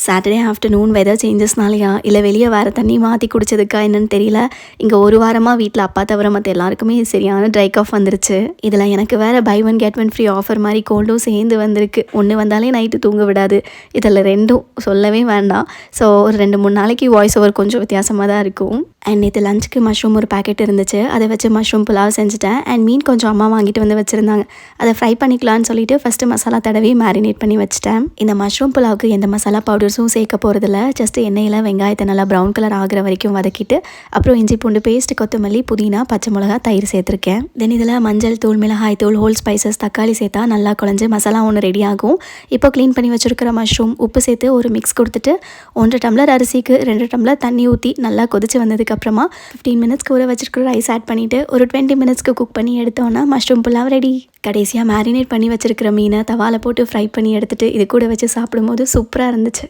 Saturday afternoon weather சேஞ்சஸ்னாலையா இல்லை வெளியே வேறு தண்ணி மாற்றி குடிச்சதுக்கா என்னன்னு தெரியல. இங்கே ஒரு வாரமாக வீட்டில் அப்பா தவிர மற்ற எல்லாருக்குமே சரியான ட்ரை காஃப் வந்துருச்சு. இதில் எனக்கு வேறு buy one get one free offer மாதிரி கோல்டும் சேர்ந்து வந்திருக்கு. ஒன்று வந்தாலே நைட்டு தூங்க விடாது. இதில் ரெண்டும் சொல்லவே வேண்டாம். ஸோ ஒரு 2-3 நாளைக்கு வாய்ஸ் ஓவர் கொஞ்சம் வித்தியாசமாக தான் இருக்கும். அண்ட் நேற்று லஞ்சுக்கு மஷ்ரூம் ஒரு பேக்கெட் இருந்துச்சு. அதை வச்சு மஷ்ரூம் புலாவ் செஞ்சுட்டேன். அண்ட் மீன் கொஞ்சம் அம்மா வாங்கிட்டு வந்து வச்சுருந்தாங்க. அதை ஃப்ரை பண்ணிக்கலான்னு சொல்லிட்டு ஃபஸ்ட்டு மசாலா தடவி மேரினேட் பண்ணி வச்சுட்டேன். இந்த மஷ்ரூம் புலாவுக்கு எந்த மசாலா பவுடர்ஸும் சேர்க்க போகிறதில்ல. ஜஸ்ட் எண்ணெயில் வெங்காயத்தை நல்லா ப்ரௌன் கலர் ஆகிற வரைக்கும் வதக்கிட்டு அப்புறம் இஞ்சி பூண்டு பேஸ்ட், கொத்தமல்லி, புதினா, பச்சை மிளகா, தயிர் சேர்த்துருக்கேன். தென் இதில் மஞ்சள் தூள், மிளகாய் தூள், ஹோல் ஸ்பைசஸ், தக்காளி சேர்த்தா நல்லா குழஞ்சி மசாலா ஒன்று ரெடி ஆகும். இப்போ க்ளீன் பண்ணி வச்சுருக்கிற மஷ்ரூம், உப்பு சேர்த்து ஒரு மிக்ஸ் கொடுத்துட்டு 1 டம்ளர் அரிசிக்கு 2 டம்ளர் தண்ணி ஊற்றி நல்லா கொதிச்சு வந்ததுக்கப்புறமா 15 மினிட்ஸ்க்கு ஊற வச்சுருக்கிற ரைஸ் ஆட் பண்ணிவிட்டு ஒரு 20 மினிட்ஸ்க்கு குக் பண்ணி எடுத்தோன்னா மஷ்ரூம் புலாவ் ரெடி. கடைசியாக மேரினேட் பண்ணி வச்சுருக்கிற மீனை தவாவில் போட்டு ஃப்ரை பண்ணி எடுத்துகிட்டு இது கூட வச்சு சாப்பிடும்போது சூப்பராக இருந்துச்சு.